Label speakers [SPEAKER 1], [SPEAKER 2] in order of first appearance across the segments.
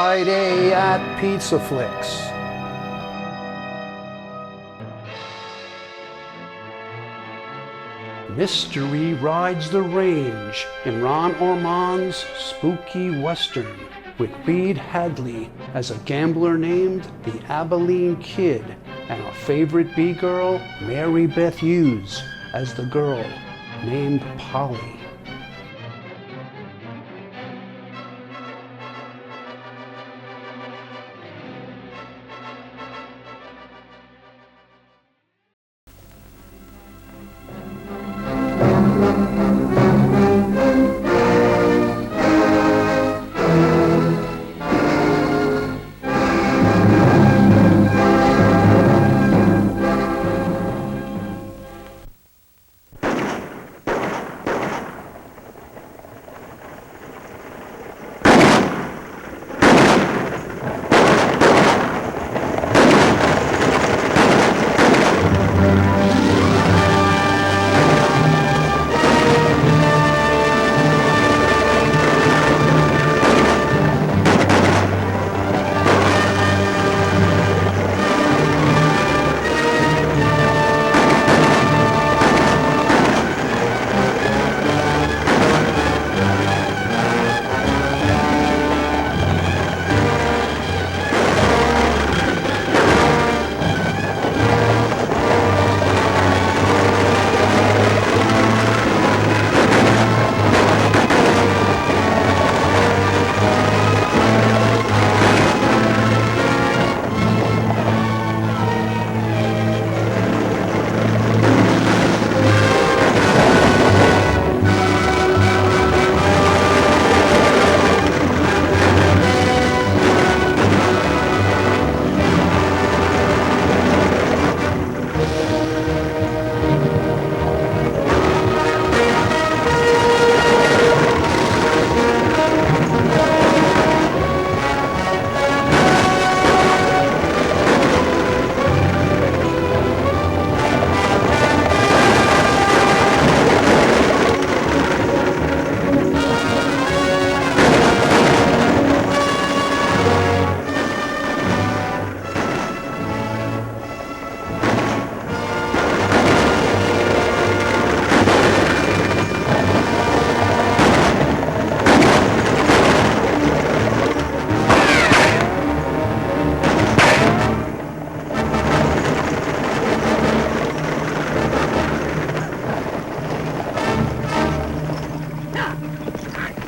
[SPEAKER 1] Friday at Pizza Flicks. Mystery rides the range in Ron Ormond's spooky western with Reed Hadley as a gambler named the Abilene Kid and a favorite B-girl, Mary Beth Hughes, as the girl named Polly.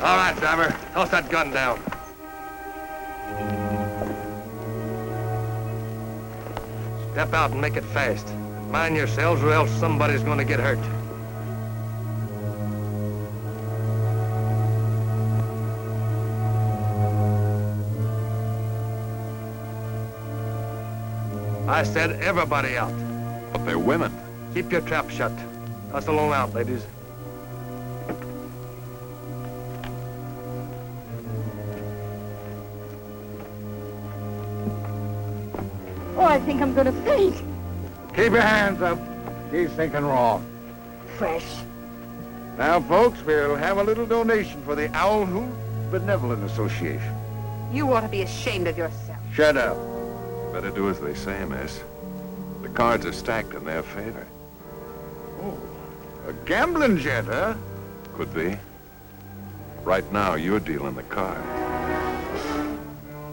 [SPEAKER 2] All right, driver. Toss that gun down. Step out and make it fast. Mind yourselves or else somebody's gonna get hurt. I said everybody out.
[SPEAKER 3] But they're women.
[SPEAKER 2] Keep your trap shut. Hustle on out, ladies.
[SPEAKER 4] Oh, I think I'm gonna faint.
[SPEAKER 5] Keep your hands up. She's thinking wrong.
[SPEAKER 4] Fresh.
[SPEAKER 5] Now, folks, we'll have a little donation for the Owl Hoot Benevolent Association.
[SPEAKER 4] You ought to be ashamed of yourself.
[SPEAKER 5] Shut up.
[SPEAKER 3] Better do as they say, miss. The cards are stacked in their favor.
[SPEAKER 5] Oh, a gambling jet, huh?
[SPEAKER 3] Could be. Right now, you're dealing the cards.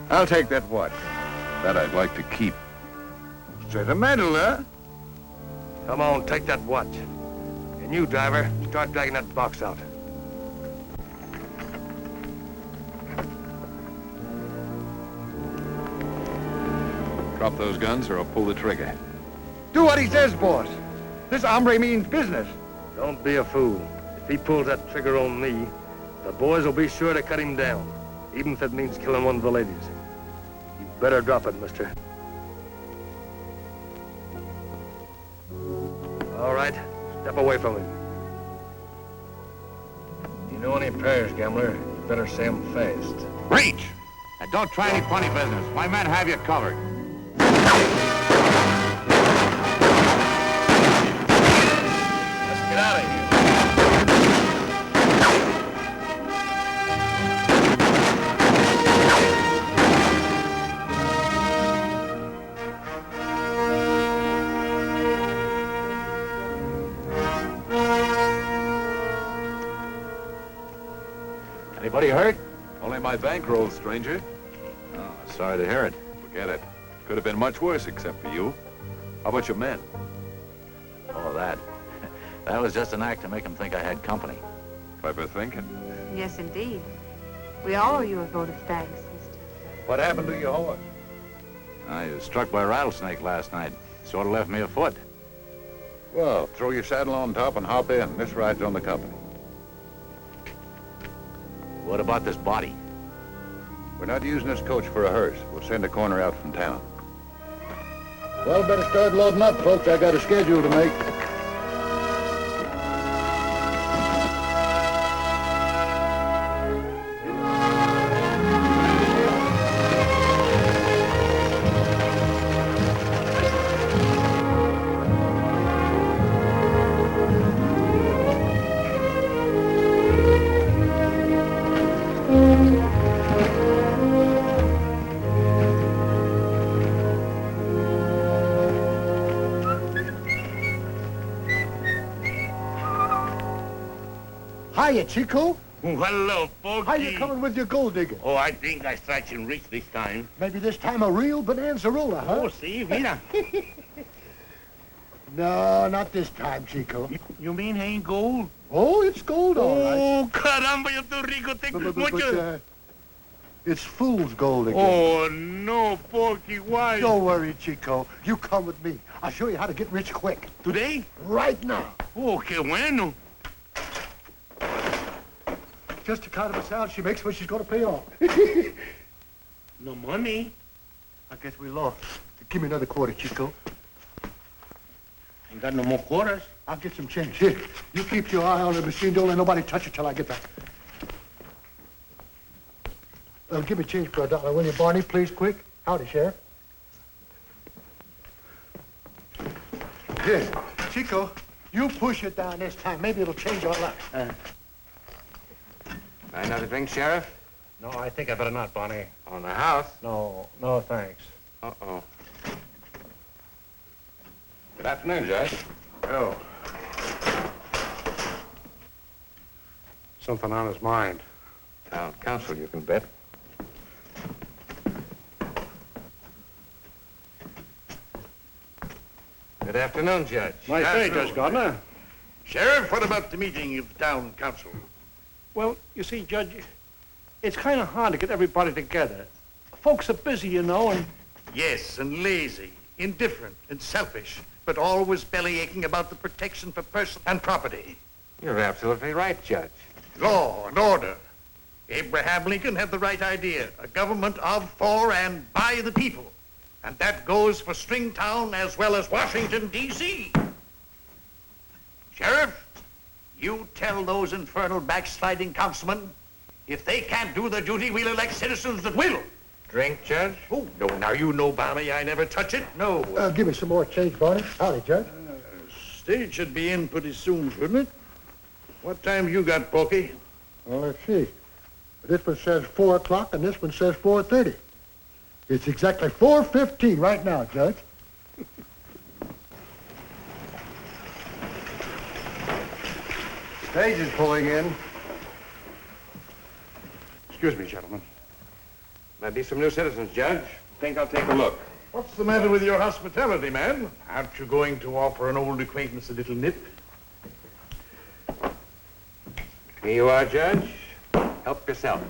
[SPEAKER 5] I'll take that watch.
[SPEAKER 3] That I'd like to keep.
[SPEAKER 5] Sentimental, huh?
[SPEAKER 2] Come on, take that watch. And you, driver, start dragging that box out.
[SPEAKER 3] Drop those guns or I'll pull the trigger.
[SPEAKER 5] Do what he says, boss. This hombre means business.
[SPEAKER 2] Don't be a fool. If he pulls that trigger on me, the boys will be sure to cut him down, even if it means killing one of the ladies. You better drop it, mister. All right, step away from him. You know any prayers, gambler? You better say them fast.
[SPEAKER 6] Reach! And don't try any funny business. My men have you covered.
[SPEAKER 2] Let's get out of here.
[SPEAKER 6] Anybody hurt?
[SPEAKER 3] Only my bankroll, stranger.
[SPEAKER 6] Oh, sorry to hear it.
[SPEAKER 3] Forget it. Could have been much worse except for you. How about your men?
[SPEAKER 6] Oh, that. That was just an act to make him think I had company.
[SPEAKER 3] Clever thinking.
[SPEAKER 4] Yes, indeed. We all owe you a vote of thanks, mister.
[SPEAKER 5] What happened to your horse?
[SPEAKER 6] I was struck by a rattlesnake last night. Sort of left me afoot.
[SPEAKER 5] Well, throw your saddle on top and hop in. This ride's on the company.
[SPEAKER 6] What about this body?
[SPEAKER 5] We're not using this coach for a hearse. We'll send a corner out from town. Well, better start loading up, folks. I got a schedule to make.
[SPEAKER 7] Hiya, Chico.
[SPEAKER 8] Hello, Pokey.
[SPEAKER 7] How you coming with your gold digger?
[SPEAKER 8] Oh, I think I stretch and reach this time.
[SPEAKER 7] Maybe this time a real bonanza-roller, huh?
[SPEAKER 8] Oh, see, mira.
[SPEAKER 7] No, not this time, Chico.
[SPEAKER 8] You mean ain't gold?
[SPEAKER 7] Oh, it's gold, all right.
[SPEAKER 8] Oh, caramba, yo estoy rico. Tengo mucho.
[SPEAKER 7] It's fool's gold again.
[SPEAKER 8] Oh, no, Pokey, why?
[SPEAKER 7] Don't worry, Chico. You come with me. I'll show you how to get rich quick.
[SPEAKER 8] Today?
[SPEAKER 7] Right now.
[SPEAKER 8] Oh, qué bueno.
[SPEAKER 7] Just the kind of a sound she makes when she's going to pay off.
[SPEAKER 8] No money.
[SPEAKER 7] I guess we lost. Give me another quarter, Chico.
[SPEAKER 8] Ain't got no more quarters.
[SPEAKER 7] I'll get some change. Here, you keep your eye on the machine. Don't let nobody touch it till I get back. Give me change for $1, will you, Barney? Please, quick. Howdy, Sheriff. Here, Chico, you push it down this time. Maybe it'll change your life.
[SPEAKER 6] Another drink, Sheriff?
[SPEAKER 8] No, I think I better not, Bonnie.
[SPEAKER 6] On the house?
[SPEAKER 8] No, thanks.
[SPEAKER 6] Uh-oh. Good afternoon, Judge.
[SPEAKER 5] Oh.
[SPEAKER 8] Something on his mind.
[SPEAKER 6] Town council, you can bet. Good afternoon, Judge.
[SPEAKER 8] My say, Judge Gardner.
[SPEAKER 5] Sheriff, what about the meeting of the town council?
[SPEAKER 9] Well, you see, Judge, it's kind of hard to get everybody together. Folks are busy, you know, and...
[SPEAKER 5] Yes, and lazy, indifferent, and selfish, but always belly aching about the protection for person and property.
[SPEAKER 6] You're absolutely right, Judge.
[SPEAKER 5] Law and order. Abraham Lincoln had the right idea. A government of, for, and by the people. And that goes for Stringtown as well as Washington, D.C. Sheriff, you tell those infernal backsliding councilmen, if they can't do their duty, we'll elect citizens that will.
[SPEAKER 6] Drink, Judge?
[SPEAKER 5] Oh, no, now you know, Barney, I never touch it. No.
[SPEAKER 7] Give me some more change, Barney. Howdy, Judge.
[SPEAKER 5] Stage should be in pretty soon, shouldn't it? What time you got, Pokey?
[SPEAKER 7] Well, let's see. This one says 4 o'clock, and this one says 4:30. It's exactly 4:15 right now, Judge.
[SPEAKER 5] Stage is pulling in.
[SPEAKER 8] Excuse me, gentlemen.
[SPEAKER 6] Might be some new citizens, Judge. Think I'll take a look.
[SPEAKER 5] What's the matter with your hospitality, man? Aren't you going to offer an old acquaintance a little nip?
[SPEAKER 6] Here you are, Judge. Help yourself.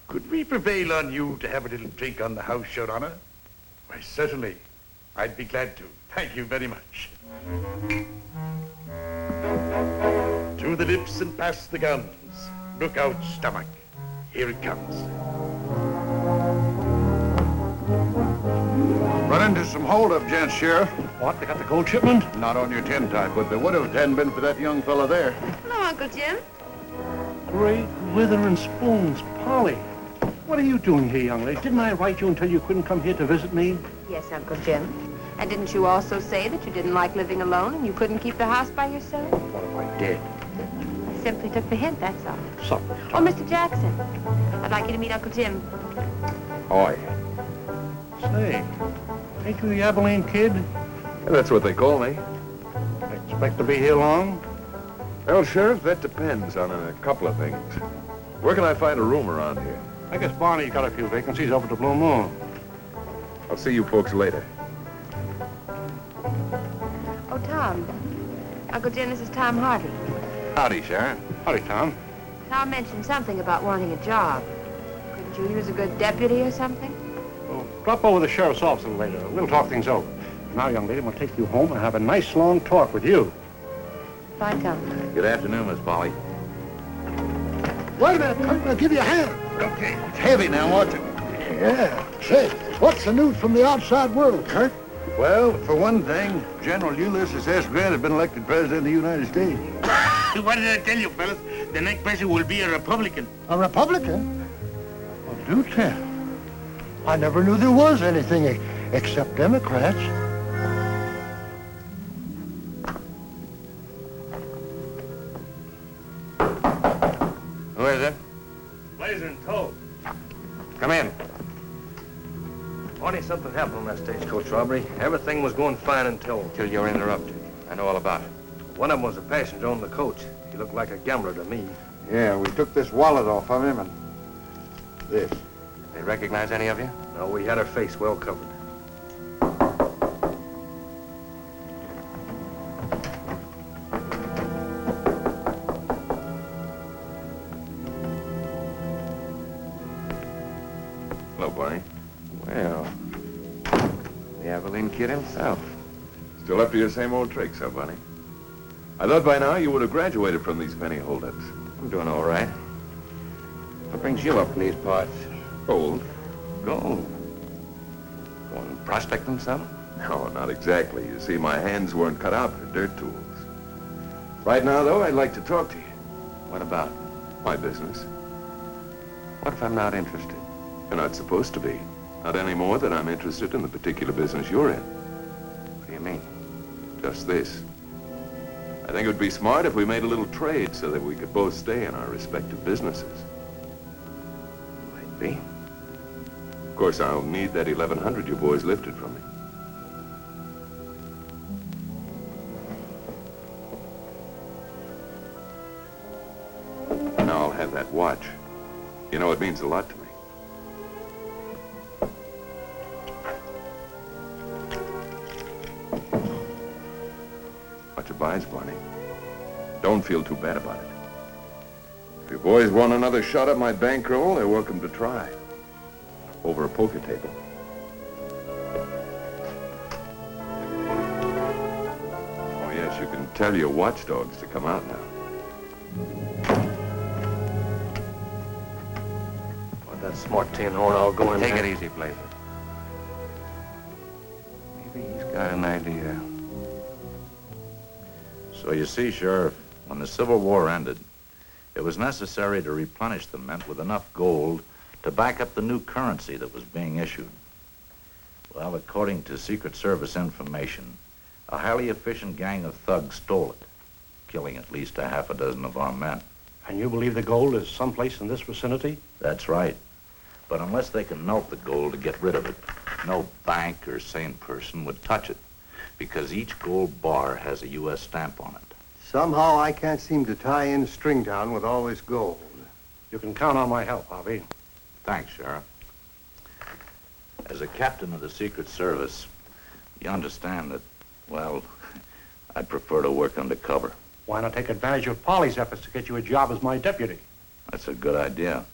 [SPEAKER 5] Could we prevail on you to have a little drink on the house, Your Honor? Why, certainly. I'd be glad to. Thank you very much. To the lips and past the guns. Look out, stomach. Here it comes. Run into some holdup, gents, Sheriff.
[SPEAKER 9] What, they got the gold shipment?
[SPEAKER 5] Not on your tin type, but they would have if it hadn't been for that young fella there.
[SPEAKER 4] Hello, Uncle Jim.
[SPEAKER 9] Great withering spoons. Polly, what are you doing here, young lady? Didn't I write you and tell you couldn't come here to visit me?
[SPEAKER 4] Yes, Uncle Jim. And didn't you also say that you didn't like living alone and you couldn't keep the house by yourself?
[SPEAKER 9] What if I did?
[SPEAKER 4] I simply took the hint, that's all.
[SPEAKER 9] Something.
[SPEAKER 4] Oh, Mr. Jackson, I'd like you to meet Uncle Jim.
[SPEAKER 6] Oi.
[SPEAKER 9] Say, ain't you the Abilene kid?
[SPEAKER 3] That's what they call me.
[SPEAKER 9] Expect to be here long?
[SPEAKER 3] Well, Sheriff, that depends on a couple of things. Where can I find a room around here?
[SPEAKER 9] I guess Barney's got a few vacancies over at the Blue Moon.
[SPEAKER 3] I'll see you folks later.
[SPEAKER 4] Oh, Tom. Uncle Jim, this is Tom Harvey.
[SPEAKER 6] Howdy, Sheriff.
[SPEAKER 9] Howdy, Tom.
[SPEAKER 4] Tom mentioned something about wanting a job. Couldn't you use a good deputy or something?
[SPEAKER 9] Well, drop over to the sheriff's office a little later. We'll talk things over. Now, young lady, we'll take you home and have a nice long talk with you.
[SPEAKER 4] Bye, Tom.
[SPEAKER 6] Good afternoon, Miss Polly.
[SPEAKER 7] Wait a minute, Kurt. I'll give you a hand.
[SPEAKER 5] Okay, it's heavy now, won't it?
[SPEAKER 7] Yeah. Say, what's the news from the outside world, Kurt?
[SPEAKER 5] Well, for one thing, General Ulysses S. Grant has been elected President of the United States.
[SPEAKER 10] What did I tell you, fellas? The next president will be a Republican.
[SPEAKER 7] A Republican? Well, do tell. I never knew there was anything except Democrats.
[SPEAKER 2] Who is it?
[SPEAKER 10] Blazer and Toad.
[SPEAKER 2] Come in. Barney, something happened on that stagecoach robbery. Everything was going fine until you were interrupted. I know all about it. One of them was a passenger on the coach. He looked like a gambler to me.
[SPEAKER 5] Yeah, we took this wallet off of him and this.
[SPEAKER 2] They recognize any of you? No, we had our face well covered.
[SPEAKER 3] Hello, Barney.
[SPEAKER 2] Well, the Abilene Kid himself.
[SPEAKER 3] Still up to your same old tricks, huh, Barney? I thought by now you would have graduated from these penny holdups.
[SPEAKER 2] I'm doing all right. What brings you up in these parts?
[SPEAKER 3] Gold?
[SPEAKER 2] Gold. Going prospecting some?
[SPEAKER 3] No, not exactly. You see, my hands weren't cut out for dirt tools. Right now, though, I'd like to talk to you.
[SPEAKER 2] What about?
[SPEAKER 3] My business.
[SPEAKER 2] What if I'm not interested?
[SPEAKER 3] You're not supposed to be. Not any more than I'm interested in the particular business you're in.
[SPEAKER 2] What do you mean?
[SPEAKER 3] Just this. I think it would be smart if we made a little trade so that we could both stay in our respective businesses.
[SPEAKER 2] Might be.
[SPEAKER 3] Of course, I'll need that 1,100 you boys lifted from me. And I'll have that watch. You know, it means a lot to me. Much obliged, Barney. Don't feel too bad about it. If you boys want another shot at my bankroll, they're welcome to try. Over a poker table. Oh, yes, you can tell your watchdogs to come out now.
[SPEAKER 2] Well, that smart tin horn, I'll go in
[SPEAKER 6] Take
[SPEAKER 2] there.
[SPEAKER 6] it easy, Blazer.
[SPEAKER 2] Maybe he's got an idea.
[SPEAKER 6] So you see, Sheriff, when the Civil War ended, it was necessary to replenish the mint with enough gold to back up the new currency that was being issued. Well, according to Secret Service information, a highly efficient gang of thugs stole it, killing at least a half a dozen of our men.
[SPEAKER 9] And you believe the gold is someplace in this vicinity?
[SPEAKER 6] That's right. But unless they can melt the gold to get rid of it, no bank or sane person would touch it, because each gold bar has a U.S. stamp on it.
[SPEAKER 7] Somehow I can't seem to tie in Stringtown with all this gold.
[SPEAKER 9] You can count on my help, Harvey.
[SPEAKER 6] Thanks, Sheriff. As a captain of the Secret Service, you understand that, well, I'd prefer to work undercover.
[SPEAKER 9] Why not take advantage of Polly's efforts to get you a job as my deputy?
[SPEAKER 6] That's a good idea.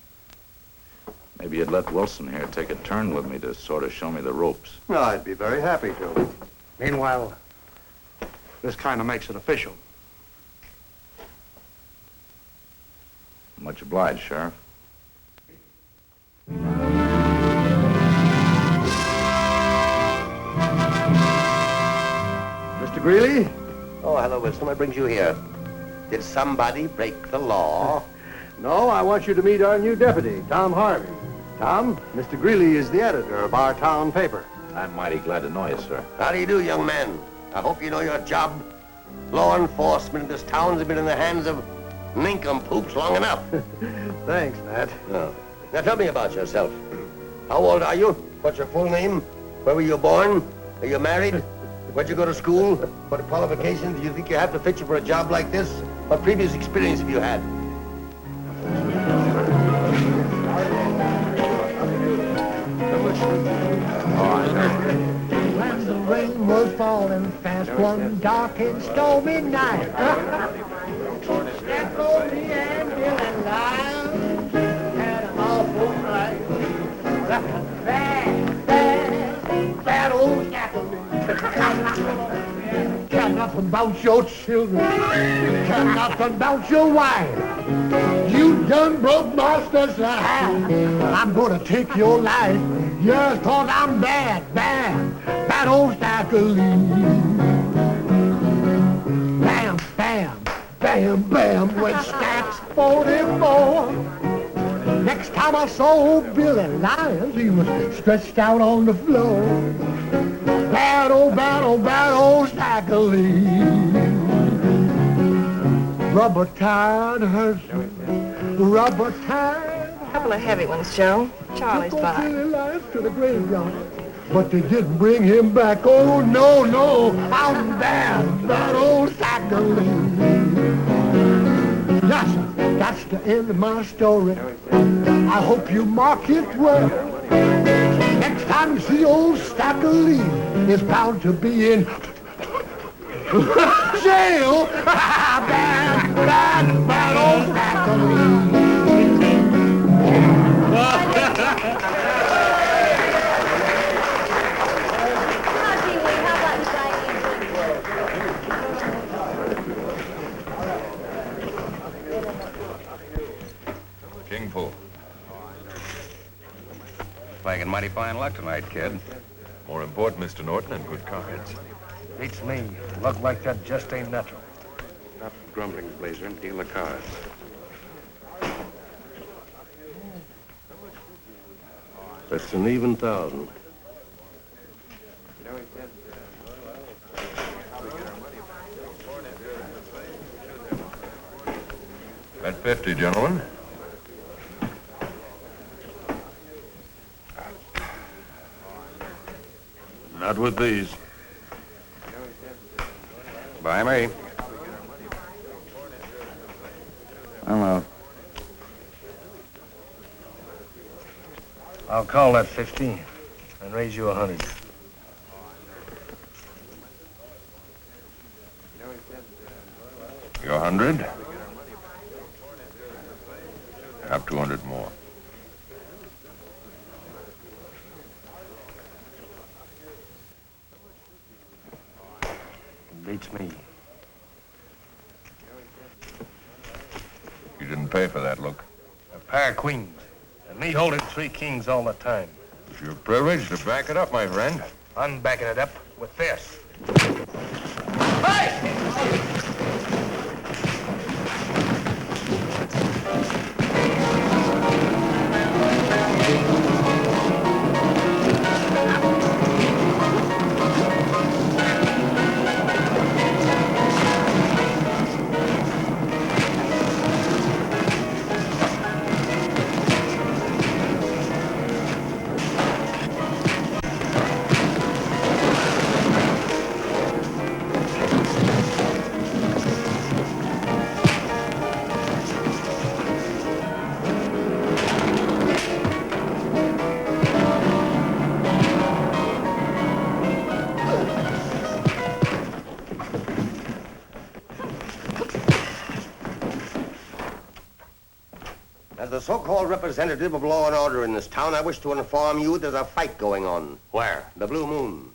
[SPEAKER 6] Maybe you'd let Wilson here take a turn with me to sort of show me the ropes.
[SPEAKER 7] Well, I'd be very happy to.
[SPEAKER 9] Meanwhile, this kind of makes it official.
[SPEAKER 6] Much obliged, Sheriff.
[SPEAKER 7] Mr. Greeley?
[SPEAKER 11] Oh, hello, Wilson. What brings you here? Did somebody break the law?
[SPEAKER 7] No, I want you to meet our new deputy, Tom Harvey. Tom, Mr. Greeley is the editor of our town paper.
[SPEAKER 6] I'm mighty glad to know you, sir.
[SPEAKER 11] How do you do, young man? I hope you know your job. Law enforcement in this town has been in the hands of nincompoops long enough.
[SPEAKER 7] Thanks, Nat.
[SPEAKER 11] Oh. Now tell me about yourself. How old are you? What's your full name? Where were you born? Are you married? Where'd you go to school? What qualifications do you think you have to fit you for a job like this? What previous experience have you had?
[SPEAKER 7] When the rain was falling fast one dark and stormy night. Stackoli and Bill and Lyle had an awful fight. Bad old Stackoli. Care nothing about your children. Care nothing about your wife. You done broke my special hand. I'm gonna take your life. Yes, cause I'm bad old Stackoli. Bam, bam, bam, bam, with Stacks 44. Next time I saw old Billy Lyons, he was stretched out on the floor. Bad old Stackoli. Rubber tired hurts me. Rubber tired.
[SPEAKER 4] Couple of heavy ones, Joe. Charlie's
[SPEAKER 7] Took old
[SPEAKER 4] by.
[SPEAKER 7] Billy Lyons to the graveyard, but they didn't bring him back. Oh no, I'm bad old Stackoli. Yes, sir, that's the end of my story. I hope you mark it well. Next time you see old Stackoli, it's bound to be in jail. bad old Stackoli.
[SPEAKER 3] King Fu.
[SPEAKER 2] Flagging mighty fine luck tonight, kid.
[SPEAKER 3] More important, Mr. Norton, and good cards.
[SPEAKER 2] Beats me. Luck like that just ain't natural.
[SPEAKER 8] Stop grumbling, Blazer, and deal the cards.
[SPEAKER 11] That's an even 1,000.
[SPEAKER 3] Bet 50, gentlemen.
[SPEAKER 8] Not with these.
[SPEAKER 2] By me.
[SPEAKER 8] I'm out.
[SPEAKER 2] I'll call that 15 and raise you 100.
[SPEAKER 3] You're 100. Have 200 more.
[SPEAKER 2] Beats me.
[SPEAKER 3] You didn't pay for that look.
[SPEAKER 2] A pair of queens. And me holding 3 kings all the time.
[SPEAKER 3] It's your privilege to back it up, my friend.
[SPEAKER 2] I'm backing it up with this.
[SPEAKER 11] As the so-called representative of law and order in this town, I wish to inform you there's a fight going on.
[SPEAKER 2] Where?
[SPEAKER 11] The Blue Moon.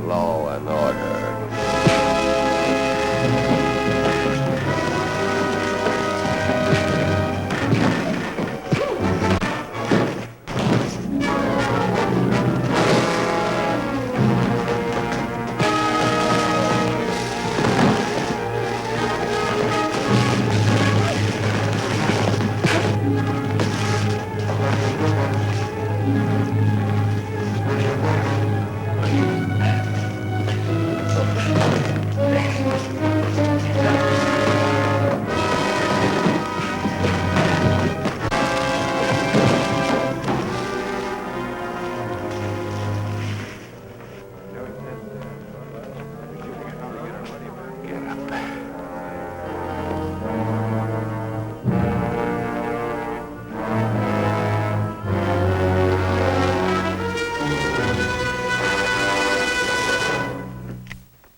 [SPEAKER 11] Law and order.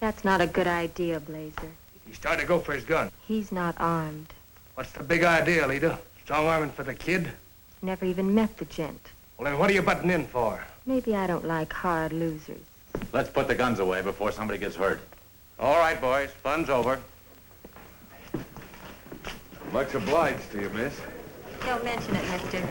[SPEAKER 4] That's not a good idea, Blazer.
[SPEAKER 2] He started to go for his gun.
[SPEAKER 4] He's not armed.
[SPEAKER 2] What's the big idea, Lita? Strong arming for the kid?
[SPEAKER 4] Never even met the gent.
[SPEAKER 2] Well, then what are you butting in for?
[SPEAKER 4] Maybe I don't like hard losers.
[SPEAKER 6] Let's put the guns away before somebody gets hurt.
[SPEAKER 2] All right, boys. Fun's over.
[SPEAKER 3] Much obliged to you, miss.
[SPEAKER 4] Don't mention it, mister.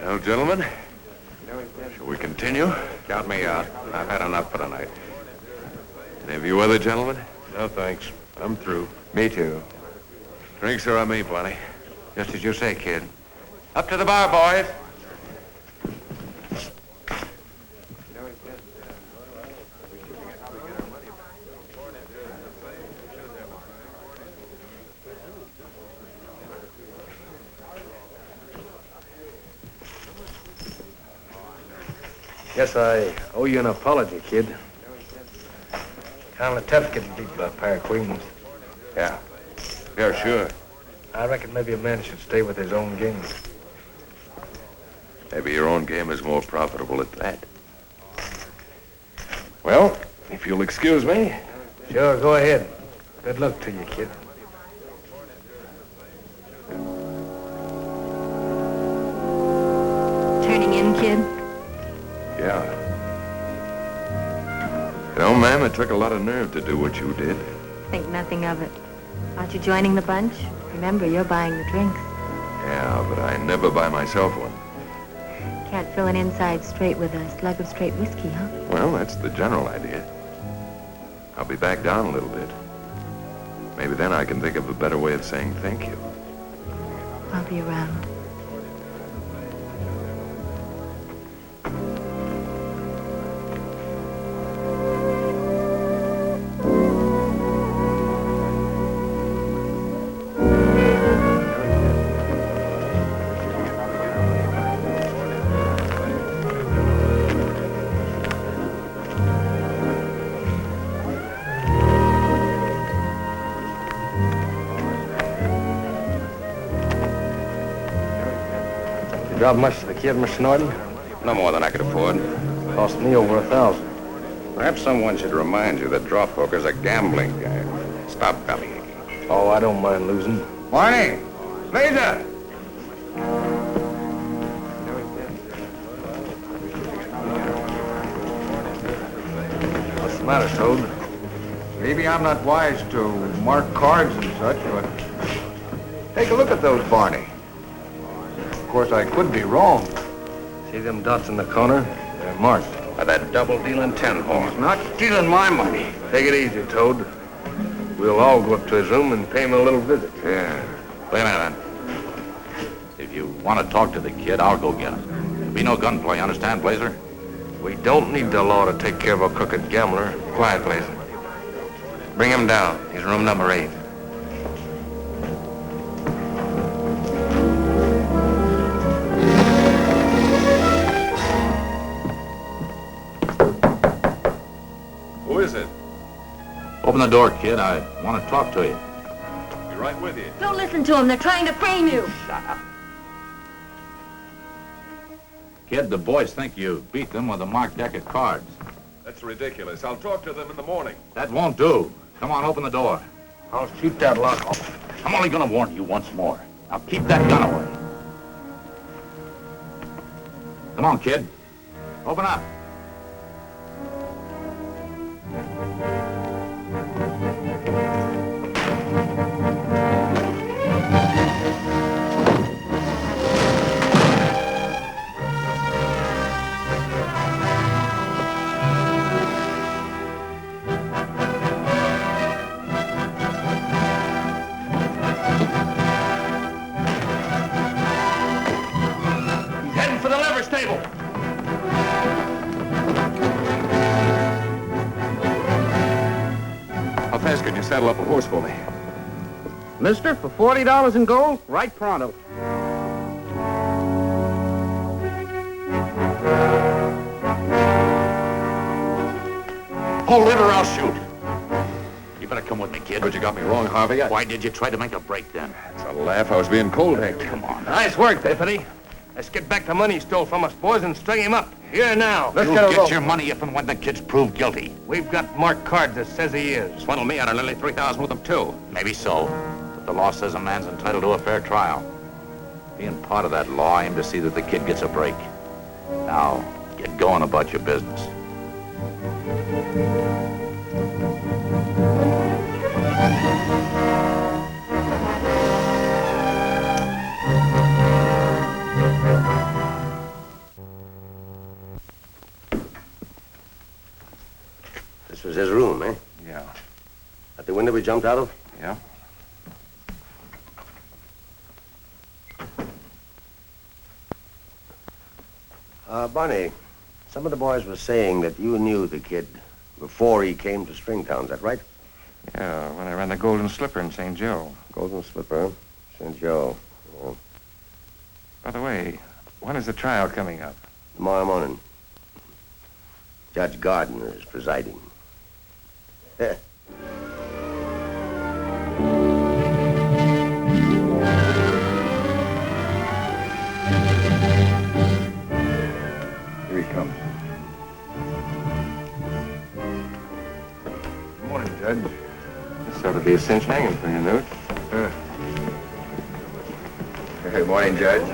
[SPEAKER 3] Well, gentlemen, shall we continue?
[SPEAKER 8] Count me out. I've had enough for tonight.
[SPEAKER 3] Any of you other gentlemen?
[SPEAKER 8] No, thanks. I'm through.
[SPEAKER 2] Me too.
[SPEAKER 3] Drinks are on me, Bonnie.
[SPEAKER 2] Just as you say, kid. Up to the bar, boys. Guess I owe you an apology, kid. Kind of tough getting beat by a pair of queens.
[SPEAKER 3] Yeah. Yeah, sure.
[SPEAKER 2] I reckon maybe a man should stay with his own game.
[SPEAKER 3] Maybe your own game is more profitable at that. Well, if you'll excuse me.
[SPEAKER 2] Sure, go ahead. Good luck to you, kid.
[SPEAKER 4] Turning in, kid?
[SPEAKER 3] Yeah. You know, ma'am, it took a lot of nerve to do what you did.
[SPEAKER 4] Think nothing of it. Aren't you joining the bunch? Remember, you're buying the drinks.
[SPEAKER 3] Yeah, but I never buy myself one.
[SPEAKER 4] Can't fill an inside straight with a slug of straight whiskey, huh?
[SPEAKER 3] Well, that's the general idea. I'll be back down a little bit. Maybe then I can think of a better way of saying thank you.
[SPEAKER 4] I'll be around.
[SPEAKER 2] You drop much to the kid, Mr. Norton?
[SPEAKER 8] No more than I could afford.
[SPEAKER 2] Cost me over $1,000.
[SPEAKER 8] Perhaps someone should remind you that draw poker's a gambling game. Stop bellyaching.
[SPEAKER 2] Oh, I don't mind losing.
[SPEAKER 8] Barney! Blazer!
[SPEAKER 2] What's the matter, Toad?
[SPEAKER 12] Maybe I'm not wise to mark cards and such, but take a look at those, Barney. Of course, I could be wrong.
[SPEAKER 2] See them dots in the corner? They're marked.
[SPEAKER 8] By that double-dealing ten-horn.
[SPEAKER 12] He's not stealing my money.
[SPEAKER 2] Take it easy, Toad. We'll all go up to his room and pay him a little visit.
[SPEAKER 3] Yeah.
[SPEAKER 6] Wait a minute, then. If you want to talk to the kid, I'll go get him. There'll be no gunplay, understand, Blazer?
[SPEAKER 2] We don't need the law to take care of a crooked gambler.
[SPEAKER 8] Quiet, Blazer. Bring him down. He's room number 8.
[SPEAKER 3] Who is it?
[SPEAKER 6] Open the door, kid. I want to talk to you.
[SPEAKER 3] Be right with you.
[SPEAKER 4] Don't listen to them. They're trying to frame you.
[SPEAKER 6] Shut up. Kid, the boys think you beat them with a marked deck of cards.
[SPEAKER 3] That's ridiculous. I'll talk to them in the morning.
[SPEAKER 6] That won't do. Come on, open the door.
[SPEAKER 2] I'll shoot that lock off.
[SPEAKER 6] I'm only going to warn you once more. Now keep that gun away. Come on, kid. Open up.
[SPEAKER 2] He's heading for the leverage table.
[SPEAKER 3] How fast can you saddle up a horse for me?
[SPEAKER 12] Mister, for $40 in gold, right pronto.
[SPEAKER 5] Hold it or I'll shoot.
[SPEAKER 6] You better come with me, kid.
[SPEAKER 3] But you got me wrong, Harvey.
[SPEAKER 6] Why did you try to make a break then?
[SPEAKER 3] It's a laugh. I was being cold-hacked.
[SPEAKER 6] Come on.
[SPEAKER 2] Nice work, deputy. Let's get back the money he stole from us, boys, and string him up. Here now.
[SPEAKER 6] Let's get your money if and when the kid's proved guilty.
[SPEAKER 2] We've got Mark Card that says he is.
[SPEAKER 8] Swindled me out of nearly 3,000 with them, too.
[SPEAKER 6] Maybe so, but the law says a man's entitled to a fair trial. Being part of that law, I aim to see that the kid gets a break. Now, get going about your business.
[SPEAKER 11] This was his room, eh?
[SPEAKER 3] Yeah.
[SPEAKER 11] At the window we jumped out of?
[SPEAKER 3] Yeah.
[SPEAKER 11] Barney, some of the boys were saying that you knew the kid before he came to Stringtown, is that right?
[SPEAKER 2] Yeah, when I ran the Golden Slipper in St. Joe.
[SPEAKER 11] Golden Slipper, St. Joe. Yeah.
[SPEAKER 2] By the way, when is the trial coming up?
[SPEAKER 11] Tomorrow morning. Judge Gardner is presiding.
[SPEAKER 3] Here he comes.
[SPEAKER 2] Good morning, Judge. This ought to be a cinch hanging for you, Newt.
[SPEAKER 3] Good morning, Judge.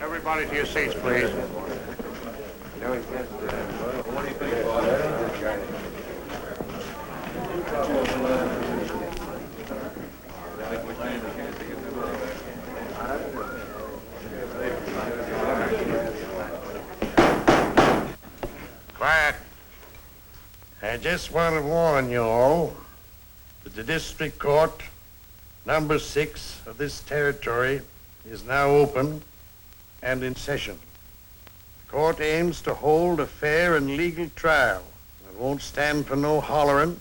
[SPEAKER 5] Everybody to your seats, please. Quiet. I just want to warn you all that the district court, number 6 of this territory, is now open and in session. The court aims to hold a fair and legal trial and won't stand for no hollering,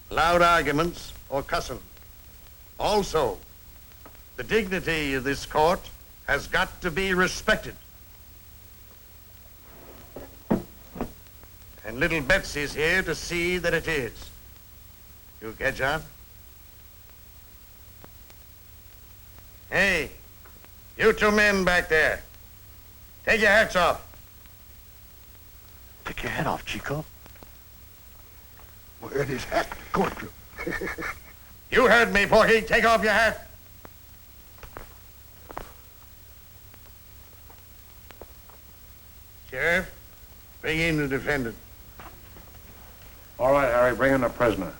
[SPEAKER 5] loud arguments, or cussing. Also, the dignity of this court has got to be respected. And little Betsy's here to see that it is. You catch on? Hey, you two men back there. Take your hats off.
[SPEAKER 9] Take your head off, Chico.
[SPEAKER 7] Wear his hat in the courtroom.
[SPEAKER 5] You heard me, Porky. Take off your hat. Sheriff, bring in the defendant.
[SPEAKER 9] All right, Harry, bring in the prisoner.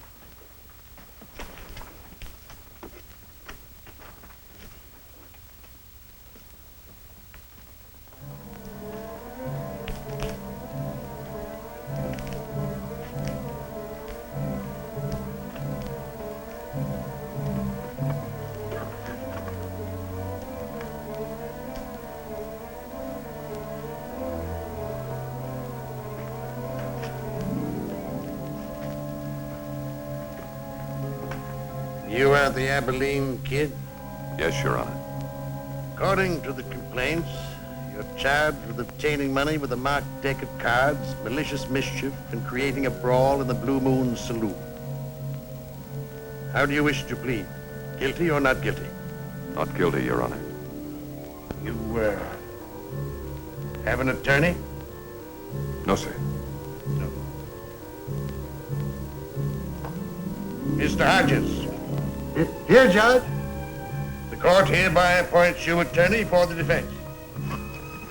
[SPEAKER 5] You are the Abilene kid?
[SPEAKER 3] Yes, Your Honor.
[SPEAKER 5] According to the complaints, you're charged with obtaining money with a marked deck of cards, malicious mischief, and creating a brawl in the Blue Moon Saloon. How do you wish to plead? Guilty or not guilty?
[SPEAKER 3] Not guilty, Your Honor.
[SPEAKER 5] You, have an attorney?
[SPEAKER 3] No, sir.
[SPEAKER 5] No. Mr. Hodges.
[SPEAKER 7] Here, Judge.
[SPEAKER 5] The court hereby appoints you attorney for the defense.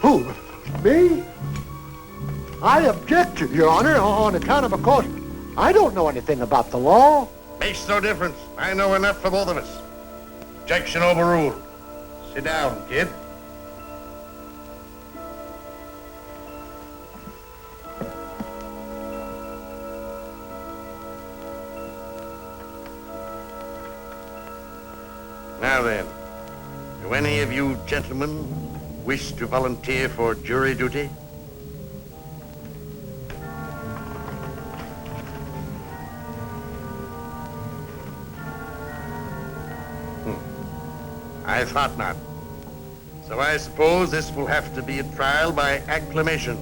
[SPEAKER 7] Who? Me? I object, Your Honor, on account of course, I don't know anything about the law.
[SPEAKER 5] Makes no difference. I know enough for both of us. Objection overruled. Sit down, kid. Now then, do any of you gentlemen wish to volunteer for jury duty? I thought not. So I suppose this will have to be a trial by acclamation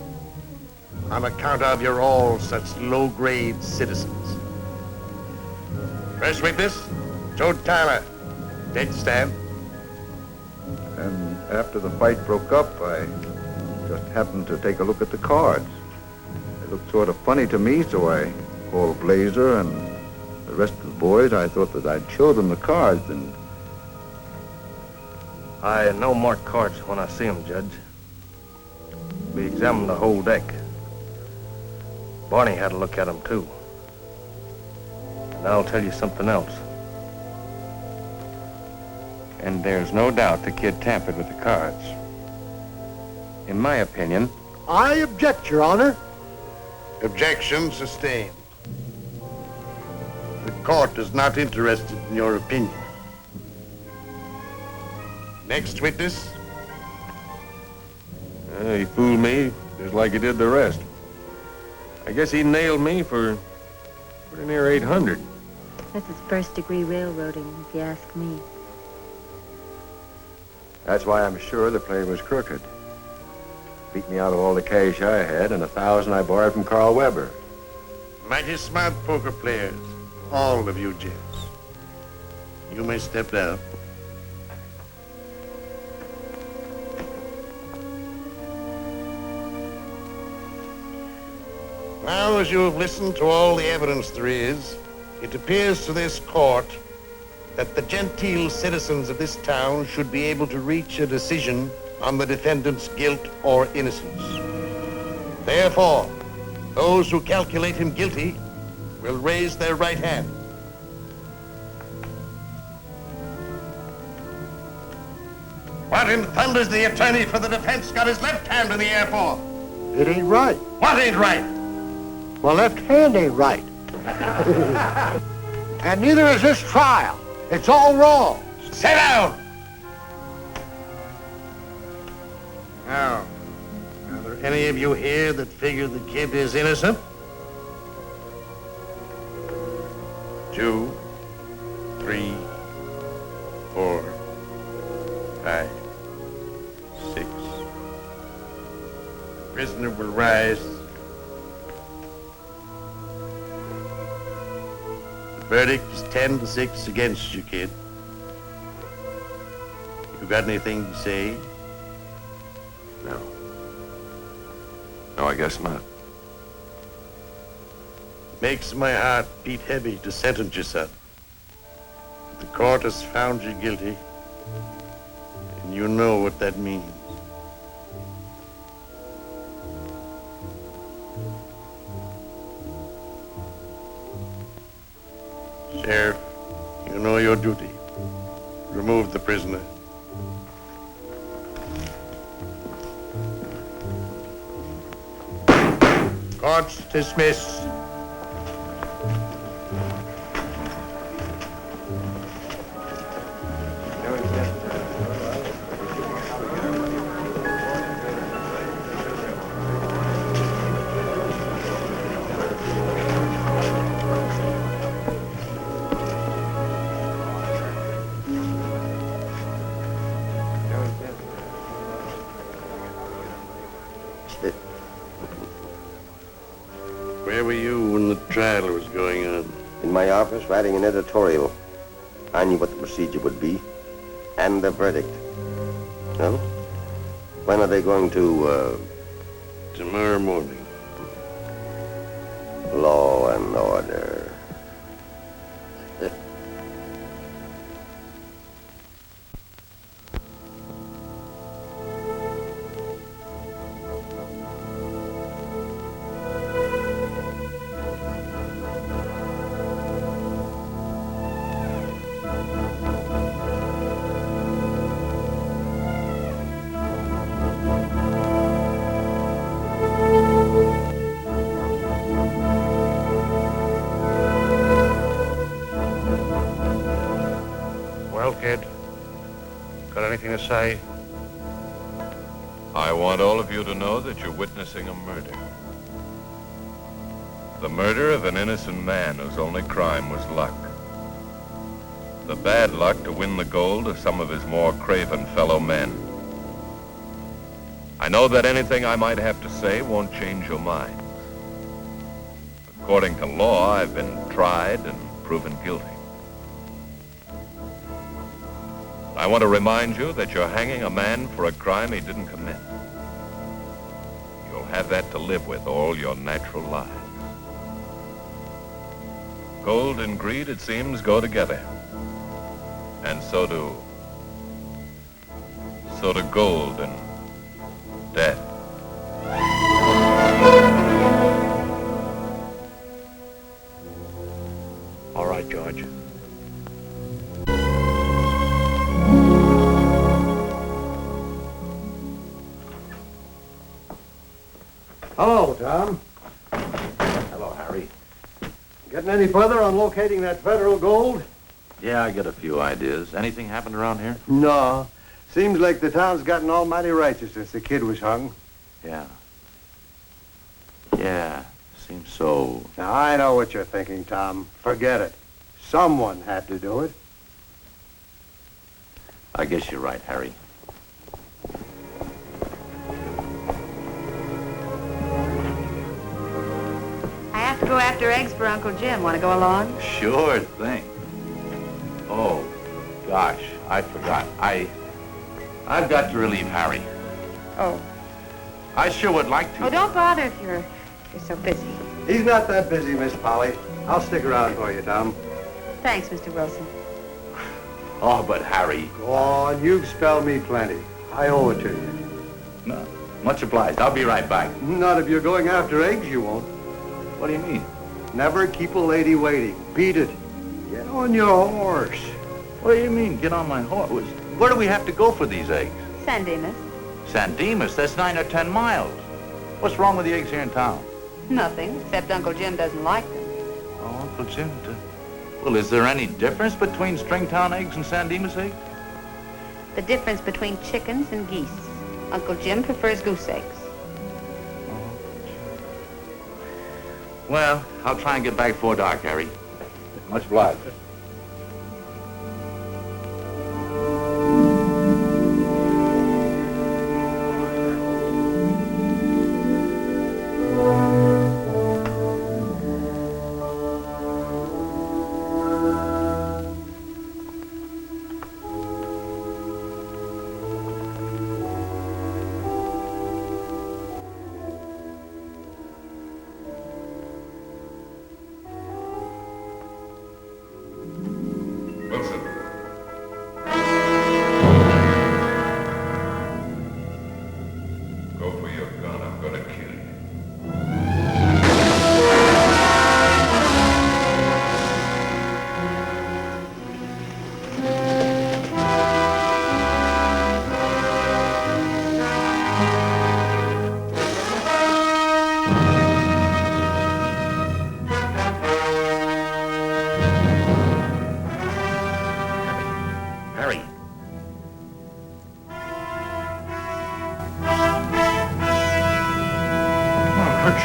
[SPEAKER 5] on account of you're all such low-grade citizens. First witness, Joe Tyler. Take the stand.
[SPEAKER 12] And after the fight broke up, I just happened to take a look at the cards. They looked sort of funny to me, so I called Blazer and the rest of the boys. I thought that I'd show them the cards, and
[SPEAKER 2] I know marked cards when I see them, Judge. We examined the whole deck. Barney had a look at them, too. And I'll tell you something else. And there's no doubt the kid tampered with the cards. In my opinion...
[SPEAKER 7] I object, Your Honor.
[SPEAKER 5] Objection sustained. The court is not interested in your opinion. Next witness.
[SPEAKER 2] He fooled me just like he did the rest. I guess he nailed me for pretty near 800.
[SPEAKER 4] This is first-degree railroading, if you ask me.
[SPEAKER 13] That's why I'm sure the play was crooked. Beat me out of all the cash I had and $1,000 I borrowed from Carl Weber.
[SPEAKER 5] Mighty smart poker players, all of you gents. You may step down. Now, as you have listened to all the evidence there is, it appears to this court that the genteel citizens of this town should be able to reach a decision on the defendant's guilt or innocence. Therefore, those who calculate him guilty will raise their right hand. What in thunder's the attorney for the defense got his left hand in the air for?
[SPEAKER 7] It ain't right.
[SPEAKER 5] What ain't right?
[SPEAKER 7] My left hand ain't right. And neither is this trial. It's all wrong.
[SPEAKER 5] Sit down! Now, are there any of you here that figure the kid is innocent? 2, 3, 4, 5, 6. The prisoner will rise. The verdict is 10-6 against you, kid. You got anything to say?
[SPEAKER 3] No. No, I guess not.
[SPEAKER 5] Makes my heart beat heavy to sentence you, son. But the court has found you guilty, and you know what that means. Sheriff, you know your duty. Remove the prisoner. Court's dismissed. Where were you when the trial was going on?
[SPEAKER 11] In my office, writing an editorial. I knew what the procedure would be, and the verdict. Well, when are they going to,
[SPEAKER 5] Tomorrow morning.
[SPEAKER 11] Law and order.
[SPEAKER 5] Well, kid, got anything to say?
[SPEAKER 3] I want all of you to know that you're witnessing a murder. The murder of an innocent man whose only crime was luck. The bad luck to win the gold of some of his more craven fellow men. I know that anything I might have to say won't change your minds. According to law, I've been tried and proven guilty. I want to remind you that you're hanging a man for a crime he didn't commit. You'll have that to live with all your natural lives. Gold and greed, it seems, go together. And so do gold and death.
[SPEAKER 9] All right, George.
[SPEAKER 14] Hello, Tom.
[SPEAKER 6] Hello, Harry.
[SPEAKER 14] Getting any further on locating that federal gold?
[SPEAKER 6] Yeah, I got a few ideas. Anything happened around here?
[SPEAKER 14] No. Seems like the town's gotten almighty righteous since the kid was hung.
[SPEAKER 6] Yeah. Yeah, seems so.
[SPEAKER 14] Now, I know what you're thinking, Tom. Forget it. Someone had to do it.
[SPEAKER 6] I guess you're right, Harry.
[SPEAKER 4] I have to go after eggs for Uncle Jim. Want to go along?
[SPEAKER 6] Sure thing. Oh, gosh, I forgot. I've got to relieve Harry.
[SPEAKER 4] Oh.
[SPEAKER 6] I sure would like to.
[SPEAKER 4] Oh, don't bother if you're so busy.
[SPEAKER 14] He's not that busy, Miss Polly. I'll stick around for you, Tom.
[SPEAKER 4] Thanks, Mr. Wilson.
[SPEAKER 6] Oh, but Harry.
[SPEAKER 14] Go on, you've spelled me plenty. I owe it to you.
[SPEAKER 6] No, much obliged. I'll be right back.
[SPEAKER 14] Not if you're going after eggs, you won't.
[SPEAKER 6] What do you mean?
[SPEAKER 14] Never keep a lady waiting. Beat it. Get on your horse.
[SPEAKER 6] What do you mean, get on my horse? Where do we have to go for these eggs?
[SPEAKER 4] San Dimas.
[SPEAKER 6] San Dimas? That's 9 or 10 miles. What's wrong with the eggs here in town?
[SPEAKER 4] Nothing, except Uncle Jim doesn't like them.
[SPEAKER 6] Oh, Uncle Jim. Well, is there any difference between Stringtown eggs and San Dimas eggs?
[SPEAKER 4] The difference between chickens and geese. Uncle Jim prefers goose eggs.
[SPEAKER 6] Well, I'll try and get back before dark, Harry. Much obliged.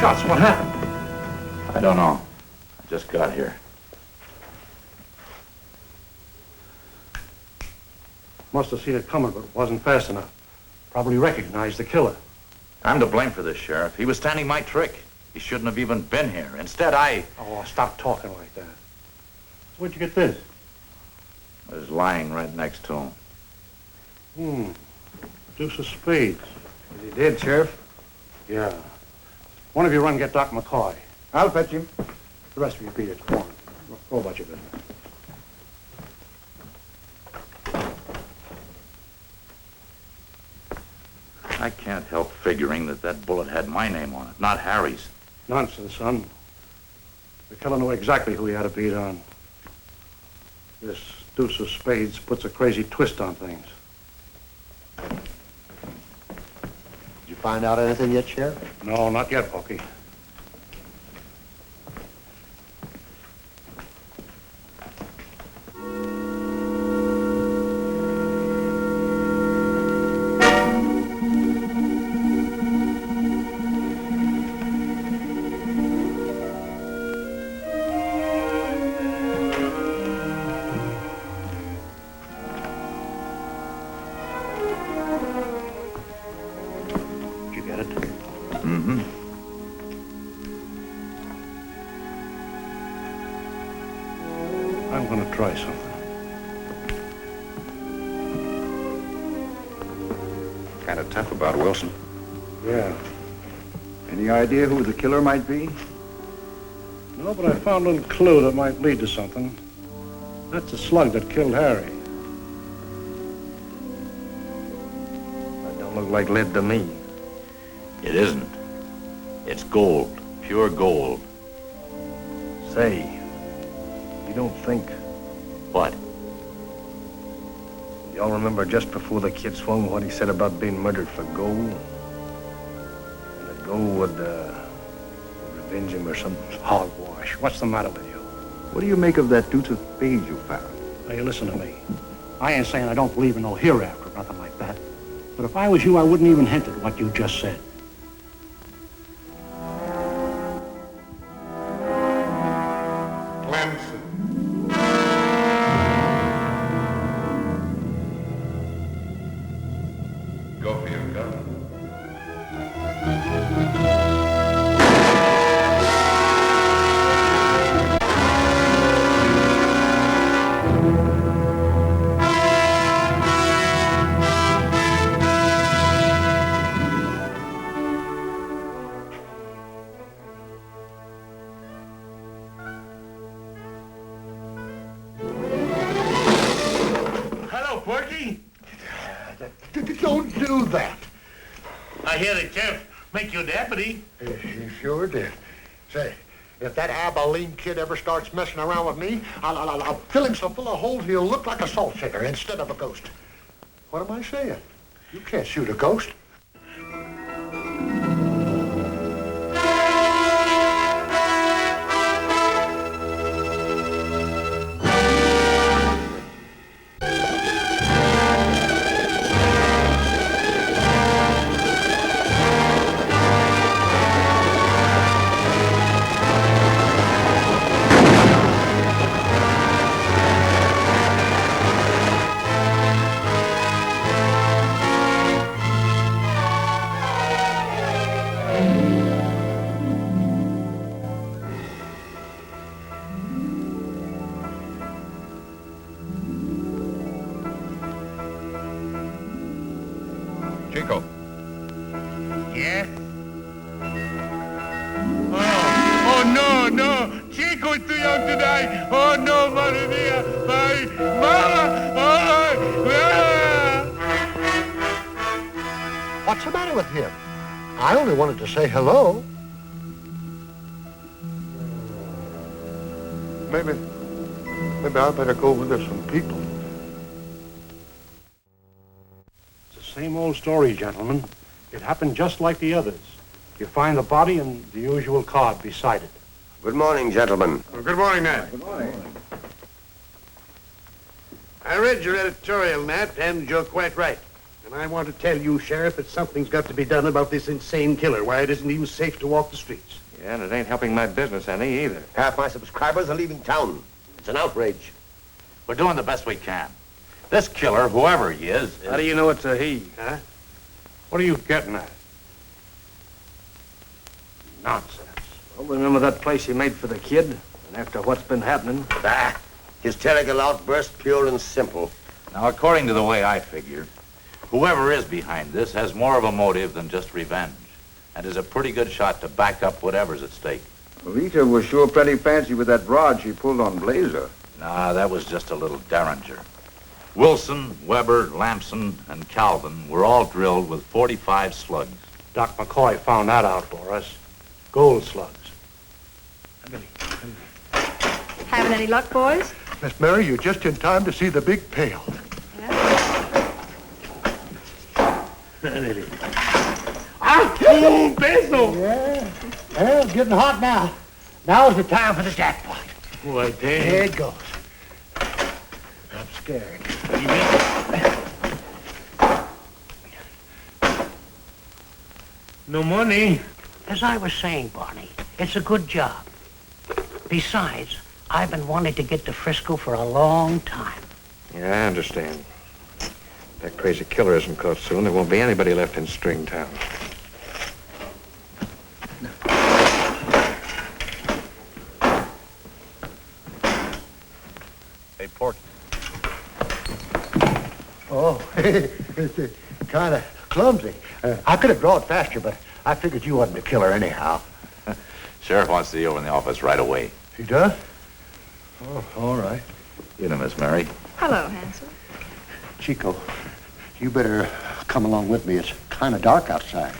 [SPEAKER 9] Shots. What happened?
[SPEAKER 6] I don't know. I just got here.
[SPEAKER 9] Must have seen it coming, but it wasn't fast enough. Probably recognized the killer.
[SPEAKER 6] I'm to blame for this, Sheriff. He was standing my trick. He shouldn't have even been here. Instead, I...
[SPEAKER 9] Oh, stop talking like that. Where'd you get this?
[SPEAKER 6] I was lying right next to him.
[SPEAKER 9] Deuce of spades.
[SPEAKER 14] Is he dead, Sheriff?
[SPEAKER 9] Yeah. One of you run get Doc McCoy.
[SPEAKER 14] I'll fetch him.
[SPEAKER 9] The rest of you beat it. Go on. Go about your business.
[SPEAKER 6] I can't help figuring that bullet had my name on it, not Harry's.
[SPEAKER 9] Nonsense, son. The killer knew exactly who he had to beat on. This deuce of spades puts a crazy twist on things.
[SPEAKER 14] Did you find out anything yet, Sheriff?
[SPEAKER 9] No, not yet, Pokey. I'm going to try something.
[SPEAKER 8] Kind of tough about Wilson.
[SPEAKER 9] Yeah.
[SPEAKER 12] Any idea who the killer might be?
[SPEAKER 9] No, but I found a little clue that might lead to something. That's the slug that killed Harry.
[SPEAKER 2] That don't look like lead to me.
[SPEAKER 6] It isn't. It's gold, pure gold.
[SPEAKER 2] Say, you don't think...
[SPEAKER 6] What?
[SPEAKER 2] Y'all remember just before the kid swung what he said about being murdered for gold? And the gold would, revenge him or something?
[SPEAKER 9] Hogwash. What's the matter with you?
[SPEAKER 12] What do you make of that deuce of spades you found?
[SPEAKER 9] Now, you listen to me. I ain't saying I don't believe in no hereafter or nothing like that. But if I was you, I wouldn't even hint at what you just said.
[SPEAKER 3] Go for your gun.
[SPEAKER 10] Hello, Porky.
[SPEAKER 7] Don't do that.
[SPEAKER 10] I hear the sheriff make you deputy.
[SPEAKER 7] He sure did. Say, if that Abilene kid ever starts messing around with me, I'll fill him so full of holes he'll look like a salt shaker instead of a ghost. What am I saying? You can't shoot a ghost.
[SPEAKER 3] Chico.
[SPEAKER 10] Yeah? Oh, no. Chico's too young to die. Oh, no, madre mia. My mama.
[SPEAKER 7] What's the matter with him? I only wanted to say hello. Maybe I better go where there's some people.
[SPEAKER 9] It's the same old story, gentlemen. It happened just like the others. You find the body and the usual card beside it.
[SPEAKER 11] Good morning, gentlemen.
[SPEAKER 5] Well, good morning, Nat. Good morning. I read your editorial, Nat, and you're quite right. And I want to tell you, Sheriff, that something's got to be done about this insane killer. Why, it isn't even safe to walk the streets.
[SPEAKER 2] Yeah, and it ain't helping my business any either.
[SPEAKER 11] Half my subscribers are leaving town. It's an outrage.
[SPEAKER 6] We're doing the best we can. This killer, whoever he is...
[SPEAKER 2] How do you know it's a he?
[SPEAKER 9] Huh? What are you getting at? Nonsense.
[SPEAKER 2] Well, remember that place he made for the kid? And after what's been happening?
[SPEAKER 11] Ah, hysterical outburst, pure and simple.
[SPEAKER 6] Now, according to the way I figure, whoever is behind this has more of a motive than just revenge, and is a pretty good shot to back up whatever's at stake.
[SPEAKER 12] Lita was sure pretty fancy with that rod she pulled on Blazer.
[SPEAKER 6] Nah, that was just a little derringer. Wilson, Weber, Lamson, and Calvin were all drilled with 45 slugs.
[SPEAKER 9] Doc McCoy found that out for us. Gold slugs.
[SPEAKER 4] Having any luck, boys?
[SPEAKER 7] Miss Mary, you're just in time to see the big pail.
[SPEAKER 10] Oh, peso!
[SPEAKER 7] Yeah. Well, it's getting hot now. Now's the time for the jackpot.
[SPEAKER 10] Why, damn.
[SPEAKER 7] Here it goes. I'm scared.
[SPEAKER 10] No money.
[SPEAKER 15] As I was saying, Barney, it's a good job. Besides, I've been wanting to get to Frisco for a long time.
[SPEAKER 2] Yeah, I understand. If that crazy killer isn't caught soon, there won't be anybody left in Stringtown.
[SPEAKER 6] Hey, Porky.
[SPEAKER 7] Oh, it's kind of clumsy. I could have drawn faster, but I figured you wasn't the killer anyhow.
[SPEAKER 6] Sheriff wants to see you over in the office right away.
[SPEAKER 7] He does? Oh, all right.
[SPEAKER 6] You know, Miss Mary.
[SPEAKER 4] Hello, Hansel.
[SPEAKER 7] Chico, you better come along with me. It's kind of dark outside.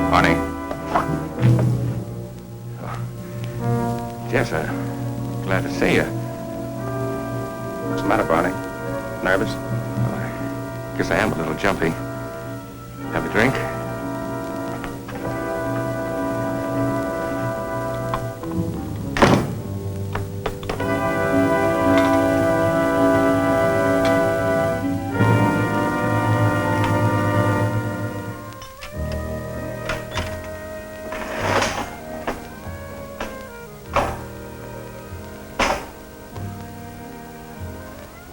[SPEAKER 8] Barney? Yes, glad to see you. What's the matter, Barney? Nervous? I guess I am a little jumpy. Have a drink?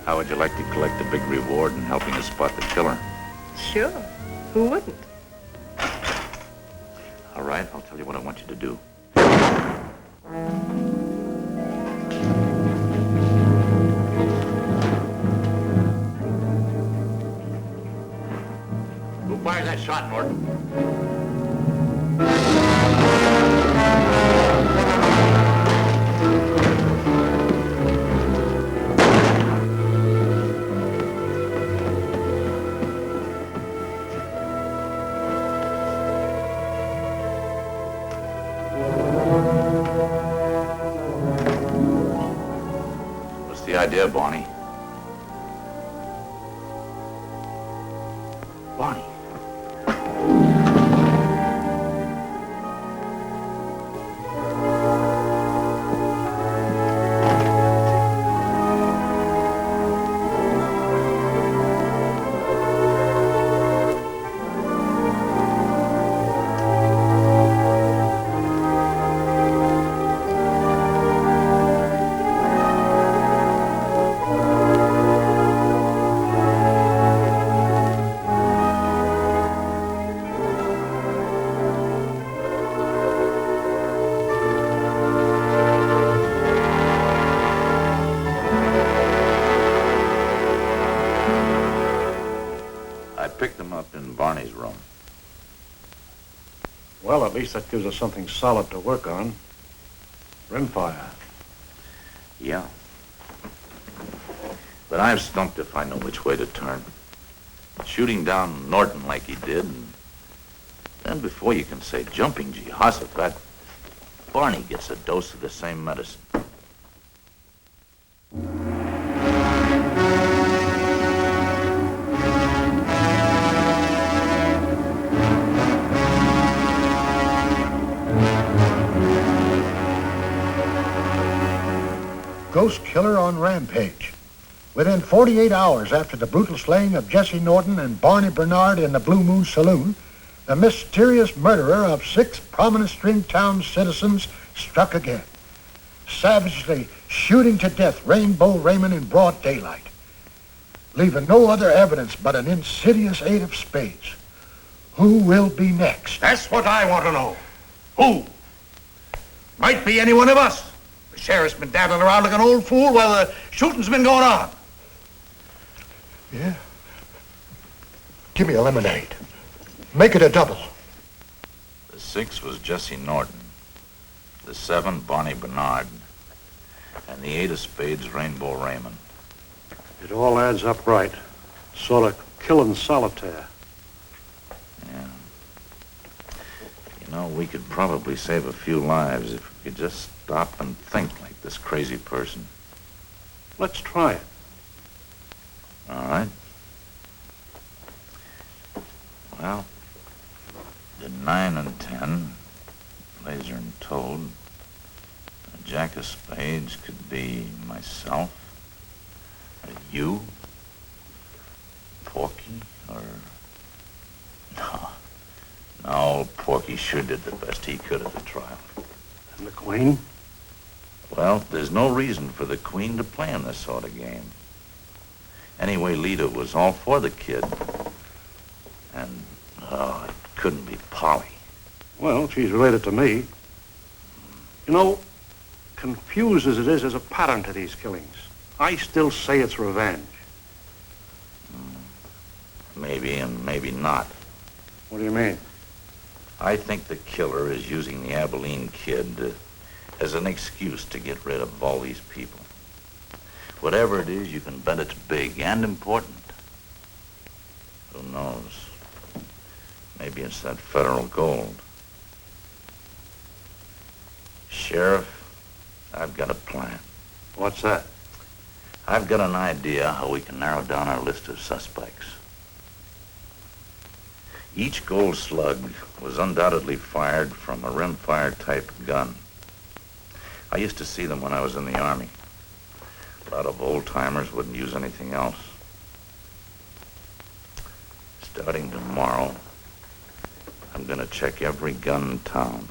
[SPEAKER 6] How would you like to collect a big reward in helping us spot the killer?
[SPEAKER 4] Sure. Who wouldn't?
[SPEAKER 6] All right, I'll tell you what I want you to do.
[SPEAKER 15] Who fired that shot, Norton?
[SPEAKER 6] What's the idea, Barney? Barney. I picked them up in Barney's room.
[SPEAKER 9] Well, at least that gives us something solid to work on. Rimfire.
[SPEAKER 6] Yeah. But I'm stumped if I know which way to turn. Shooting down Norton like he did, and then before you can say jumping Jehoshaphat, Barney gets a dose of the same medicine.
[SPEAKER 7] Ghost killer on rampage. Within 48 hours after the brutal slaying of Jesse Norton and Barney Bernard in the Blue Moon Saloon, the mysterious murderer of 6 prominent Stringtown citizens struck again, savagely shooting to death Rainbow Raymond in broad daylight, leaving no other evidence but an insidious 8 of spades. Who will be next?
[SPEAKER 5] That's what I want to know. Who? Might be any one of us. The sheriff's been daddling around like an old fool while the shooting's been going on.
[SPEAKER 7] Yeah? Give me a lemonade. Make it a double.
[SPEAKER 6] The 6 was Jesse Norton, the 7 Barney Bernard, and the 8 of spades Rainbow Raymond.
[SPEAKER 9] It all adds up right. Sort of killing solitaire.
[SPEAKER 6] Yeah. You know, we could probably save a few lives if we could just stop and think like this crazy person.
[SPEAKER 9] Let's try it.
[SPEAKER 6] All right. Well, the 9 and 10, Laser and Toad. A jack of spades could be myself, or you, Porky, or... No, Porky sure did the best he could at the trial.
[SPEAKER 9] And the Queen?
[SPEAKER 6] Well, there's no reason for the Queen to play in this sort of game. Anyway, Lita was all for the kid. And, oh, it couldn't be Polly.
[SPEAKER 9] Well, she's related to me. You know, confused as it is, there's a pattern to these killings. I still say it's revenge.
[SPEAKER 6] Maybe and maybe not.
[SPEAKER 9] What do you mean?
[SPEAKER 6] I think the killer is using the Abilene kid as an excuse to get rid of all these people. Whatever it is, you can bet it's big and important. Who knows? Maybe it's that federal gold. Sheriff, I've got a plan.
[SPEAKER 9] What's that?
[SPEAKER 6] I've got an idea how we can narrow down our list of suspects. Each gold slug was undoubtedly fired from a rimfire type gun. I used to see them when I was in the Army. A lot of old-timers wouldn't use anything else. Starting tomorrow, I'm gonna check every gun in town.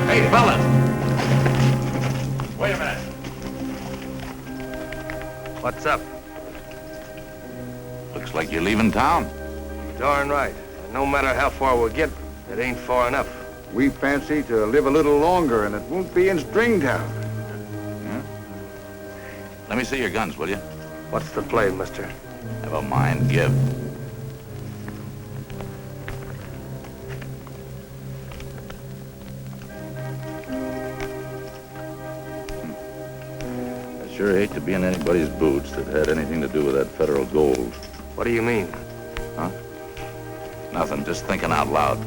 [SPEAKER 2] Hey, fellas! Wait a minute. What's up?
[SPEAKER 6] Looks like you're leaving town.
[SPEAKER 2] Darn right. And no matter how far we get, it ain't far enough.
[SPEAKER 12] We fancy to live a little longer, and it won't be in Stringtown.
[SPEAKER 6] Yeah? Let me see your guns, will you?
[SPEAKER 2] What's the play, mister?
[SPEAKER 6] Have a mind, give. I sure hate to be in anybody's boots that had anything to do with that federal gold.
[SPEAKER 2] What do you mean?
[SPEAKER 6] Huh? Nothing, just thinking out loud.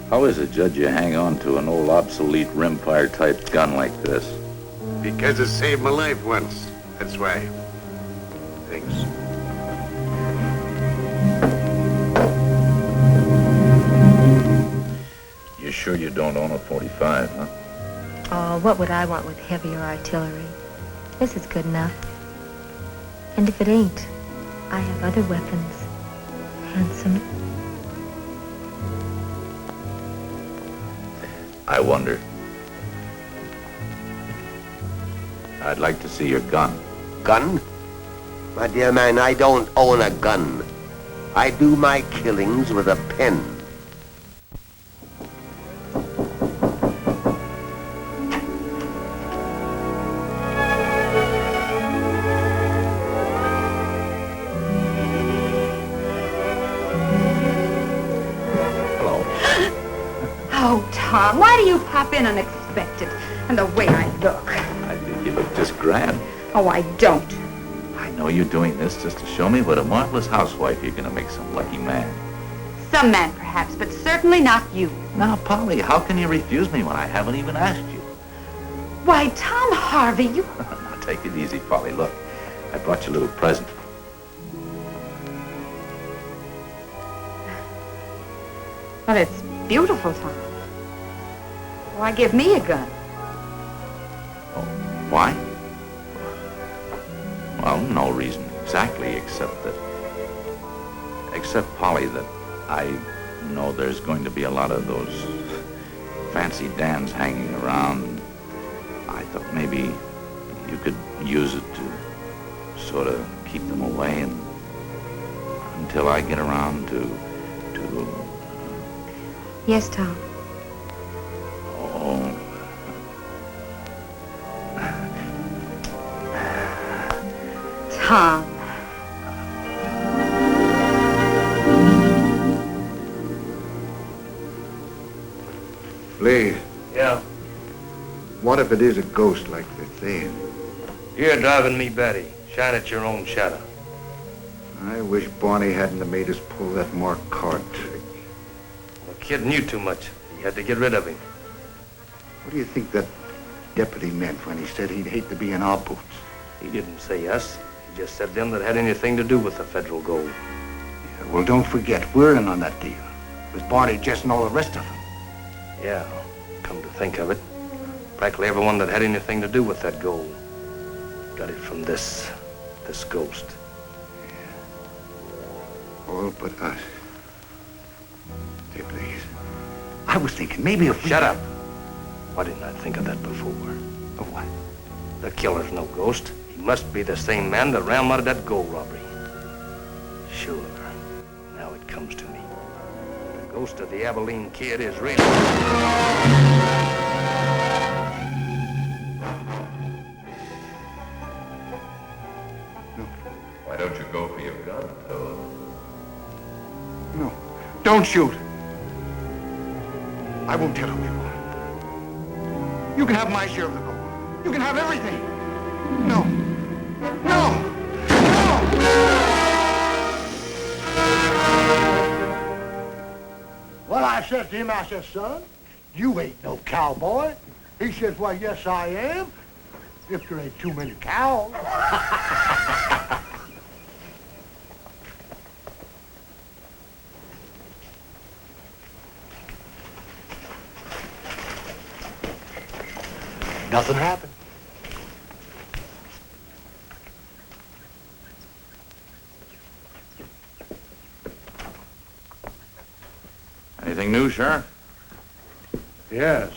[SPEAKER 6] How is it, Judge, you hang on to an old obsolete rimfire type gun like this?
[SPEAKER 14] Because it saved my life once. That's why. Thanks.
[SPEAKER 6] You sure you don't own a 45, huh?
[SPEAKER 16] Oh, what would I want with heavier artillery? This is good enough. And if it ain't, I have other weapons. Handsome.
[SPEAKER 6] I wonder. I'd like to see your gun.
[SPEAKER 11] Gun? My dear man, I don't own a gun. I do my killings with a pen.
[SPEAKER 4] Oh, Tom, why do you pop in unexpected? And the way I look.
[SPEAKER 6] I think you look just grand.
[SPEAKER 4] Oh, I don't.
[SPEAKER 6] I know you're doing this just to show me what a marvelous housewife you're gonna make some lucky man.
[SPEAKER 4] Some man, perhaps, but certainly not you.
[SPEAKER 6] Now, Polly, how can you refuse me when I haven't even asked you?
[SPEAKER 4] Why, Tom Harvey, you...
[SPEAKER 6] Now, take it easy, Polly. Look, I brought you a little present.
[SPEAKER 4] Well, it's beautiful, Tom. Why give me a gun?
[SPEAKER 6] Oh, why? Well, no reason exactly, except, Polly, that I know there's going to be a lot of those fancy Dans hanging around. I thought maybe you could use it to sort of keep them away and until I get around to
[SPEAKER 16] Yes, Tom.
[SPEAKER 6] Oh.
[SPEAKER 4] Tom.
[SPEAKER 12] Lee.
[SPEAKER 2] Yeah?
[SPEAKER 12] What if it is a ghost like they're saying?
[SPEAKER 2] You're driving me batty. Shine at your own shadow.
[SPEAKER 12] I wish Barney hadn't have made us pull that marked cart trick.
[SPEAKER 2] The kid knew too much. He had to get rid of him.
[SPEAKER 12] What do you think that deputy meant when he said he'd hate to be in our boots?
[SPEAKER 2] He didn't say us. He just said them that had anything to do with the federal gold.
[SPEAKER 12] Yeah, well, don't forget, we're in on that deal. With Barney, Jess, and all the rest of them.
[SPEAKER 2] Yeah, come to think of it, practically everyone that had anything to do with that gold got it from this ghost.
[SPEAKER 12] All but us. Say, please. I was thinking maybe if we...
[SPEAKER 2] Shut up. Why didn't I think of that before?
[SPEAKER 12] Of what?
[SPEAKER 2] The killer's no ghost. He must be the same man that ran out of that gold robbery. Sure. Now it comes to me. The ghost of the Abilene Kid is really...
[SPEAKER 3] Why don't you go for your gun, Toad?
[SPEAKER 12] No. Don't shoot. I won't tell who you are. You can have my share of the gold. You can have everything. No. No!
[SPEAKER 7] Well, I said to him, I said, son, you ain't no cowboy. He says, well, yes, I am. If there ain't too many cows. Nothing happened.
[SPEAKER 6] Anything new, Sheriff?
[SPEAKER 9] Yes.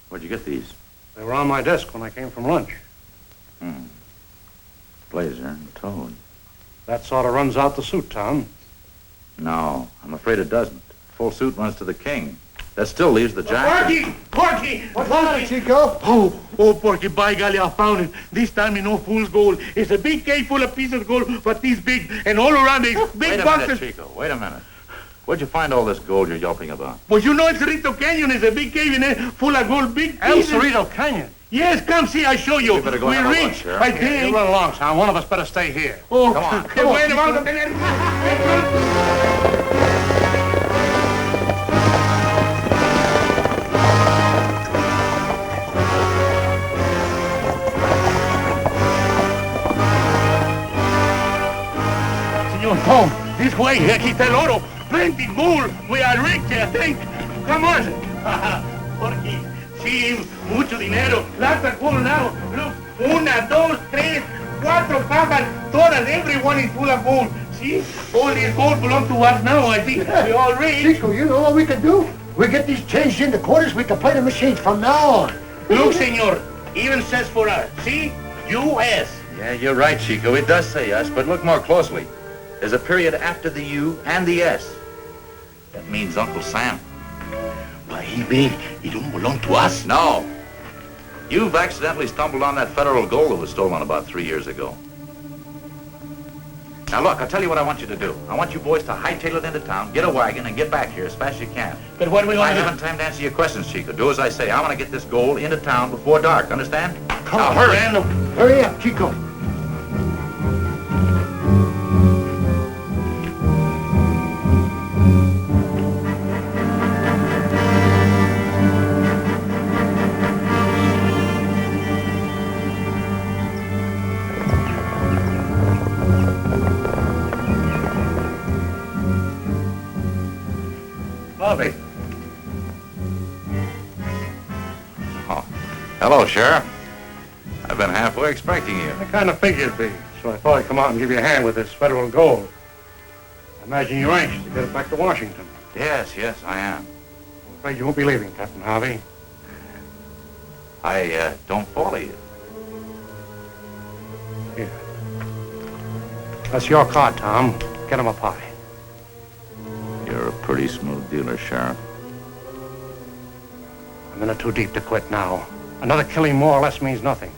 [SPEAKER 6] Where'd you get these?
[SPEAKER 9] They were on my desk when I came from lunch.
[SPEAKER 6] Blazer and Toad.
[SPEAKER 9] That sort of runs out the suit, Tom.
[SPEAKER 6] No, I'm afraid it doesn't. Full suit runs to the king. That still leaves the jacket.
[SPEAKER 10] Porky!
[SPEAKER 7] What's that, Chico?
[SPEAKER 10] Oh, Porky, by golly, I found it. This time, no fool's gold. It's a big cave full of pieces of gold, but these big, and all around these big
[SPEAKER 6] Wait a
[SPEAKER 10] boxes.
[SPEAKER 6] minute, Chico. Wait a minute. Where'd you find all this gold you're yelping about?
[SPEAKER 10] Well, you know, it's Cerrito Canyon. It's a big cave in there full of gold, big
[SPEAKER 9] El
[SPEAKER 10] pieces.
[SPEAKER 9] Cerrito Canyon.
[SPEAKER 10] Yes, come see, I show you.
[SPEAKER 6] You better go
[SPEAKER 10] we
[SPEAKER 6] have a look,
[SPEAKER 10] reach,
[SPEAKER 6] Sheriff.
[SPEAKER 10] I
[SPEAKER 9] You
[SPEAKER 10] think.
[SPEAKER 9] run along, Tom. One of us better stay here.
[SPEAKER 10] Oh,
[SPEAKER 6] Come on.
[SPEAKER 10] Come on. Señor Tom, this way, aquí está el oro. Plenty gold. We are rich, I think. Come on. Porky, sí, mucho dinero. Lots of gold now. Look, 1, 2, 3, 4 cajas. Todas, everyone is full of gold. See, all this gold belongs to us now. I think we all rich.
[SPEAKER 7] Chico, you know what we can do? We get these changed into quarters, we can play the machines from now on.
[SPEAKER 10] Look, senor, even says for us. See, U.S.
[SPEAKER 6] Yeah, you're right, Chico. It does say us, but look more closely. There's a period after the U and the S. That means Uncle Sam.
[SPEAKER 10] But he mean he don't belong to us.
[SPEAKER 6] No. You've accidentally stumbled on that federal gold that was stolen about 3 years ago. Now look, I'll tell you what I want you to do. I want you boys to hightail it into town, get a wagon, and get back here as fast as you can.
[SPEAKER 10] But what do we
[SPEAKER 6] I
[SPEAKER 10] want to
[SPEAKER 6] haven't time to answer your questions, Chico. Do as I say. I want to get this gold into town before dark. Understand?
[SPEAKER 7] Come
[SPEAKER 6] now
[SPEAKER 7] on,
[SPEAKER 6] hurry.
[SPEAKER 7] Randall. Hurry up, Chico.
[SPEAKER 10] Bobby.
[SPEAKER 6] Oh. Hello, Sheriff. I've been halfway expecting you.
[SPEAKER 9] I kind of figured it'd be, so I thought I'd come out and give you a hand with this federal gold. I imagine you're anxious to get it back to Washington.
[SPEAKER 6] Yes, I am.
[SPEAKER 9] I'm afraid you won't be leaving, Captain Harvey.
[SPEAKER 6] I don't follow you.
[SPEAKER 9] Here. That's your car, Tom. Get him a pie.
[SPEAKER 6] You're a pretty smooth dealer, Sheriff.
[SPEAKER 9] I'm in it too deep to quit now. Another killing more or less means nothing.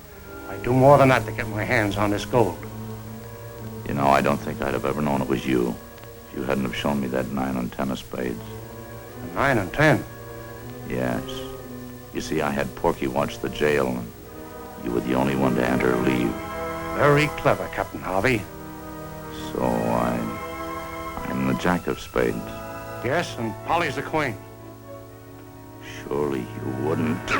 [SPEAKER 9] I'd do more than that to get my hands on this gold.
[SPEAKER 6] You know, I don't think I'd have ever known it was you if you hadn't have shown me that 9 and 10 of spades.
[SPEAKER 9] A 9 and 10?
[SPEAKER 6] Yes. You see, I had Porky watch the jail, and you were the only one to enter or leave.
[SPEAKER 9] Very clever, Captain Harvey.
[SPEAKER 6] So I'm the jack of spades.
[SPEAKER 9] Yes, and Polly's the queen.
[SPEAKER 6] Surely you wouldn't.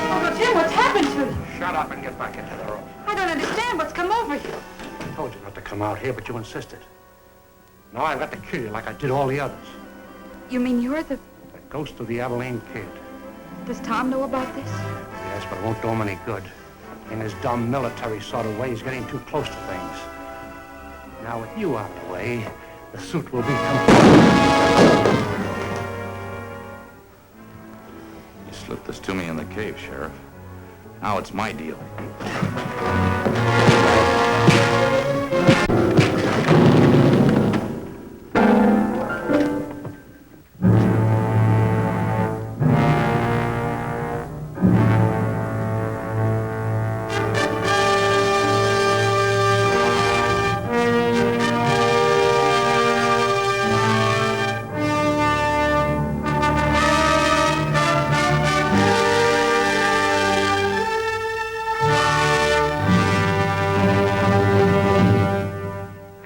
[SPEAKER 4] Uncle Jim, what's happened to you?
[SPEAKER 9] Shut up and get back into the room.
[SPEAKER 4] I don't understand what's come over you.
[SPEAKER 9] I told you not to come out here, but you insisted. Now I've got to kill you like I did all the others.
[SPEAKER 4] You mean you're the...
[SPEAKER 9] The ghost of the Abilene Kid.
[SPEAKER 4] Does Tom know about this?
[SPEAKER 9] Yes, but it won't do him any good. In his dumb military sort of way, he's getting too close to things. Now with you out of the way, the suit will be complete.
[SPEAKER 6] You slipped this to me in the cave, Sheriff. Now it's my deal.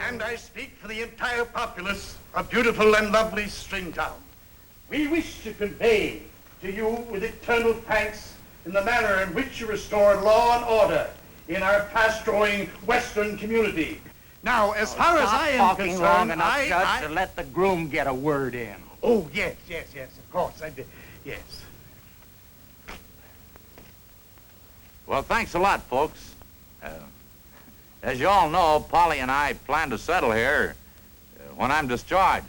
[SPEAKER 5] And I speak for the entire populace of beautiful and lovely Stringtown. We wish to convey to you with eternal thanks in the manner in which you restored law and order in our fast-growing Western community. Now, as far as I am
[SPEAKER 15] talking
[SPEAKER 5] concerned,
[SPEAKER 15] long enough, Judge, to let the groom get a word in.
[SPEAKER 5] Oh, yes, of course, I did. Yes.
[SPEAKER 6] Well, thanks a lot, folks. As you all know, Polly and I plan to settle here when I'm discharged.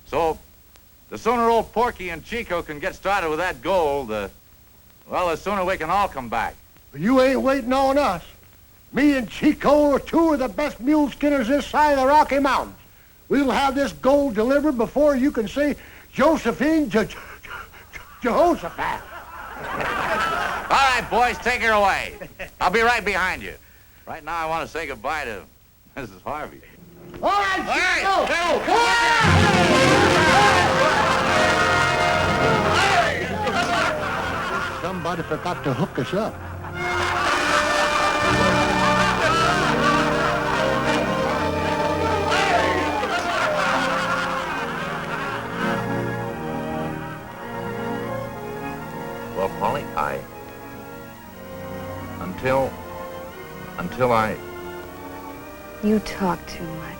[SPEAKER 6] So, the sooner old Porky and Chico can get started with that gold, well, the sooner we can all come back.
[SPEAKER 7] You ain't waiting on us. Me and Chico are two of the best mule skinners this side of the Rocky Mountains. We'll have this gold delivered before you can say Josephine Jehoshaphat.
[SPEAKER 6] All right, boys, take her away. I'll be right behind you. Right now, I want to say goodbye to Mrs. Harvey.
[SPEAKER 7] All right, Chico! Somebody forgot to hook us up.
[SPEAKER 6] Well, Polly, until I...
[SPEAKER 16] You talk too much.